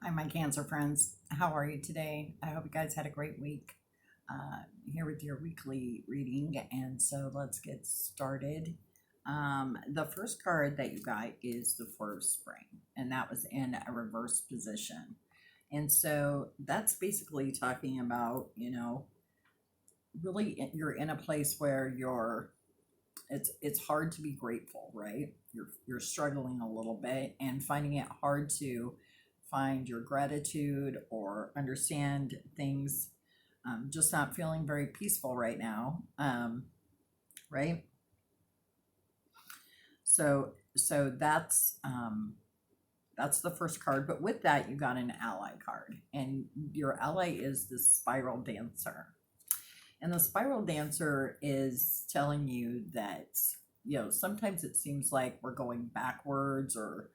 Hi, my Cancer friends. How are you today? I hope you guys had a great week. Here with your weekly reading, and so let's get started. The first card that you got is the Four of Spring, and that was in a reverse position. And so that's basically talking about, really you're in a place where it's hard to be grateful, right? You're struggling a little bit and finding it hard to find your gratitude or understand things. Just not feeling very peaceful right now, right? So that's the first card. But with that, you got an ally card, and your ally is the Spiral Dancer. And the Spiral Dancer is telling you that, sometimes it seems like we're going backwards or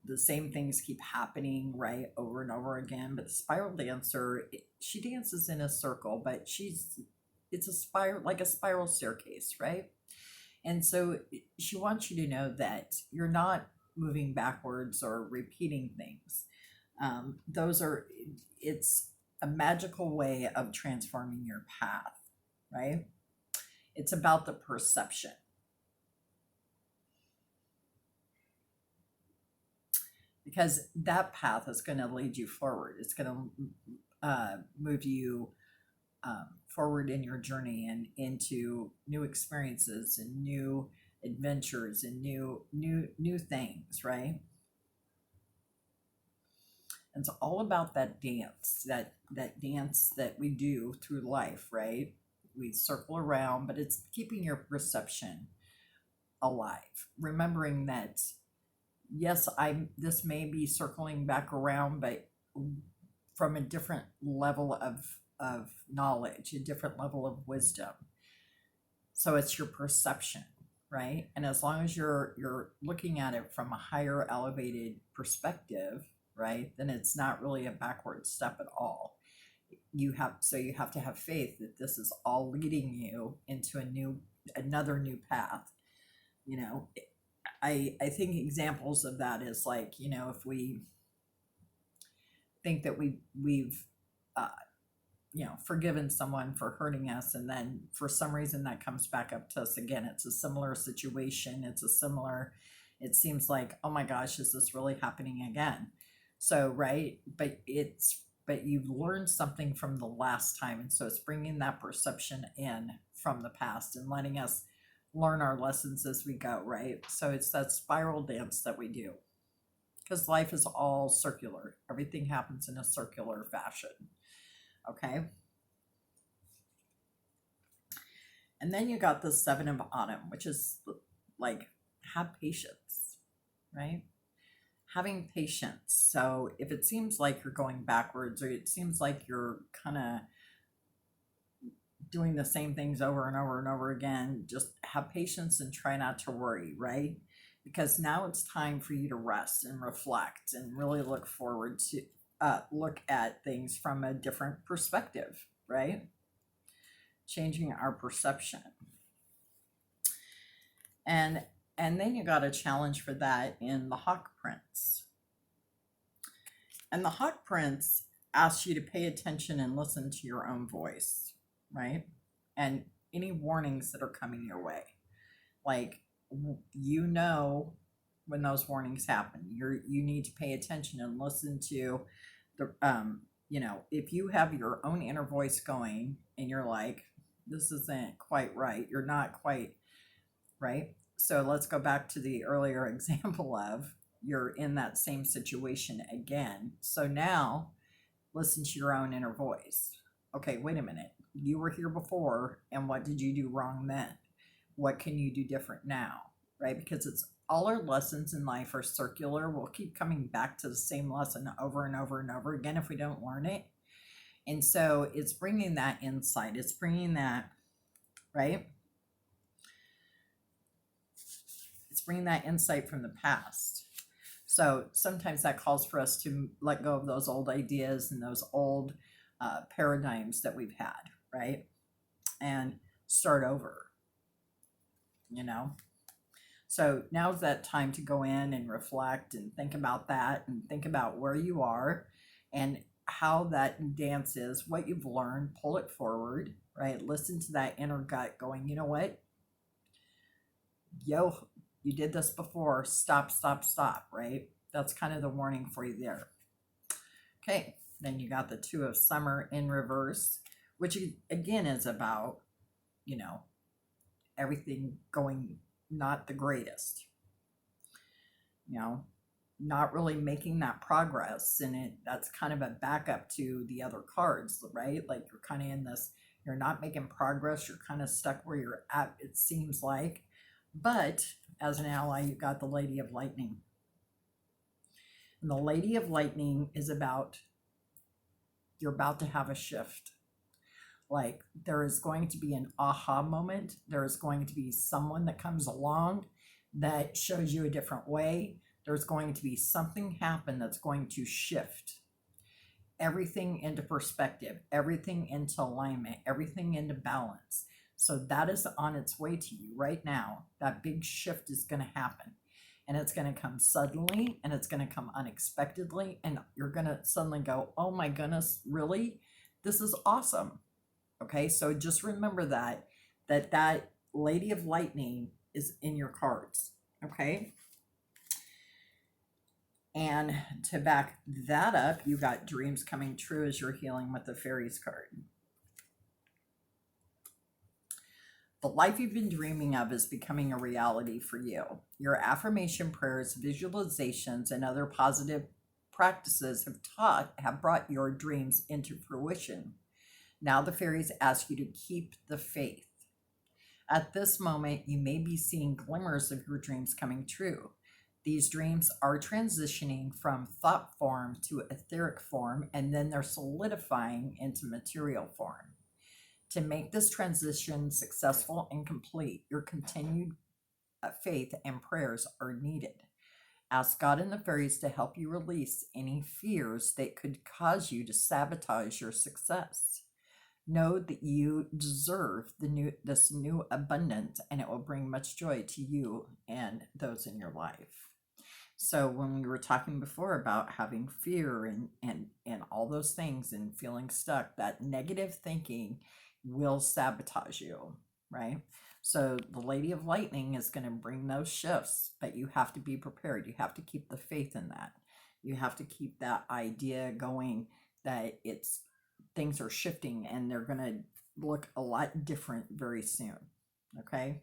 the same things keep happening, right, over and over again. But the Spiral Dancer, she dances in a circle, but it's a spiral, like a spiral staircase, right? And so she wants you to know that you're not moving backwards or repeating things. Those are, it's a magical way of transforming your path, right? It's about the perception. Because that path is going to lead you forward. It's going to move you forward in your journey and into new experiences and new adventures and new things, right? And it's all about that dance, that dance that we do through life, right? We circle around, but it's keeping your perception alive, remembering that yes, this may be circling back around, but from a different level of knowledge, a different level of wisdom. So it's your perception, right? And as long as you're looking at it from a higher elevated perspective, right, then it's not really a backward step at all. You have to have faith that this is all leading you into another new path. You know, I think examples of that is like, if we think that we've uh, forgiven someone for hurting us, and then for some reason that comes back up to us again. It's a similar situation. It seems like, oh my gosh, is this really happening again? So, right. But you've learned something from the last time. And so it's bringing that perception in from the past and letting us learn our lessons as we go, right? So it's that spiral dance that we do, because life is all circular. Everything happens in a circular fashion. Okay. And then you got the Seven of Autumn, which is like, have patience, right? Having patience. So if it seems like you're going backwards, or it seems like you're kind of doing the same things over and over and over again, just have patience and try not to worry, right? Because now it's time for you to rest and reflect and really look forward to look at things from a different perspective, right? Changing our perception. And then you got a challenge for that in the Hawk Prince. And the Hawk Prince asks you to pay attention and listen to your own voice, right? And any warnings that are coming your way. Like, when those warnings happen, you need to pay attention and listen to the if you have your own inner voice going and you're like, this isn't quite right, you're not quite right. So let's go back to the earlier example of, you're in that same situation again. So now listen to your own inner voice. Okay, wait a minute. You were here before, and what did you do wrong then? What can you do different now? Right? Because it's all our lessons in life are circular. We'll keep coming back to the same lesson over and over and over again if we don't learn it. And so it's bringing that insight. It's bringing that, right? It's bringing that insight from the past. So sometimes that calls for us to let go of those old ideas and those old paradigms that we've had, right? And start over, So now's that time to go in and reflect and think about that and think about where you are and how that dance is, what you've learned, pull it forward, right? Listen to that inner gut going, you know what? Yo, you did this before. Stop, stop, stop, right? That's kind of the warning for you there. Okay, then you got the Two of Summer in reverse, which again is about, you know, everything going not the greatest, you know, not really making that progress. And that's kind of a backup to the other cards, right? Like you're kind of in this, you're not making progress, you're kind of stuck where you're at, it seems like. But as an ally, you've got the Lady of Lightning. And the Lady of Lightning is about, you're about to have a shift. Like there is going to be an aha moment. There is going to be someone that comes along that shows you a different way. There's going to be something happen that's going to shift everything into perspective, everything into alignment, everything into balance. So that is on its way to you right now. That big shift is going to happen. And it's going to come suddenly and it's going to come unexpectedly. And you're going to suddenly go, oh my goodness, really? This is awesome. Okay, so just remember that Lady of Lightning is in your cards. Okay. And to back that up, you got dreams coming true as you're healing with the Fairies card. The life you've been dreaming of is becoming a reality for you. Your affirmation prayers, visualizations, and other positive practices have brought your dreams into fruition. Now the fairies ask you to keep the faith. At this moment, you may be seeing glimmers of your dreams coming true. These dreams are transitioning from thought form to etheric form, and then they're solidifying into material form. To make this transition successful and complete, your continued faith and prayers are needed. Ask God and the fairies to help you release any fears that could cause you to sabotage your success. Know that you deserve this new abundance, and it will bring much joy to you and those in your life. So when we were talking before about having fear and all those things and feeling stuck, that negative thinking will sabotage you, right? So the Lady of Lightning is going to bring those shifts, but you have to be prepared. You have to keep the faith in that. You have to keep that idea going that things are shifting and they're going to look a lot different very soon. Okay.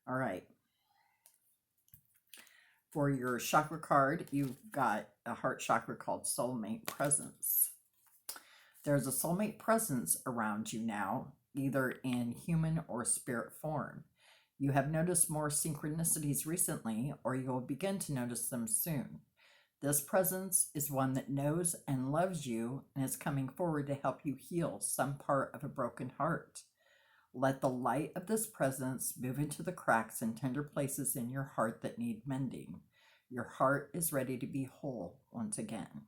All right. For your chakra card, you've got a heart chakra called Soulmate Presence. There's a soulmate presence around you now, either in human or spirit form. You have noticed more synchronicities recently, or you will begin to notice them soon. This presence is one that knows and loves you and is coming forward to help you heal some part of a broken heart. Let the light of this presence move into the cracks and tender places in your heart that need mending. Your heart is ready to be whole once again.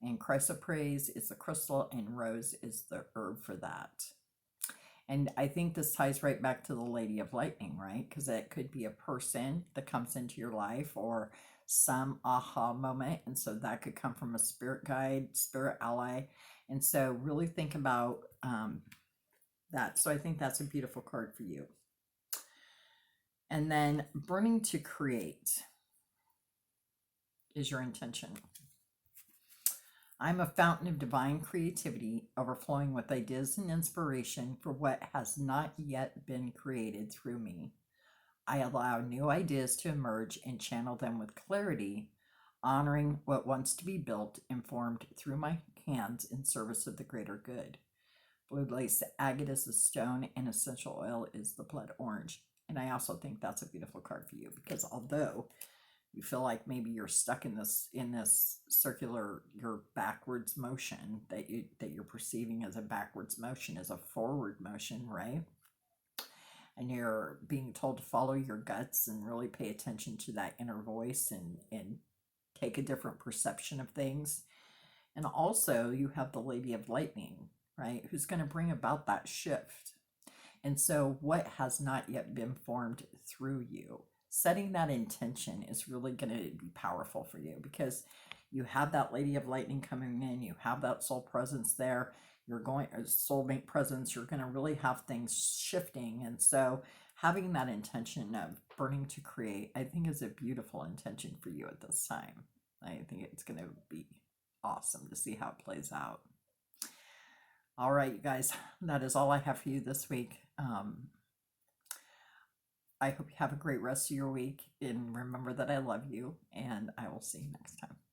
And chrysoprase is the crystal and rose is the herb for that. And I think this ties right back to the Lady of Lightning, right? Because it could be a person that comes into your life or some aha moment. And so that could come from a spirit guide, spirit ally. And so really think about that. So I think that's a beautiful card for you. And then burning to create is your intention. I'm a fountain of divine creativity, overflowing with ideas and inspiration for what has not yet been created through me. I allow new ideas to emerge and channel them with clarity, honoring what wants to be built and formed through my hands in service of the greater good. Blue lace agate is the stone, and essential oil is the blood orange. And I also think that's a beautiful card for you, because although you feel like maybe you're stuck in this circular, your backwards motion that you're perceiving as a backwards motion is a forward motion, right? And you're being told to follow your guts and really pay attention to that inner voice and take a different perception of things. And also you have the Lady of Lightning, right, who's going to bring about that shift. And so, what has not yet been formed through you? Setting that intention is really going to be powerful for you because you have that Lady of Lightning coming in, you have that soul presence there, you're going, or soulmate presence, you're going to really have things shifting. And so, having that intention of burning to create, I think is a beautiful intention for you at this time. I think it's going to be awesome to see how it plays out. All right, you guys, that is all I have for you this week. I hope you have a great rest of your week, and remember that I love you, and I will see you next time.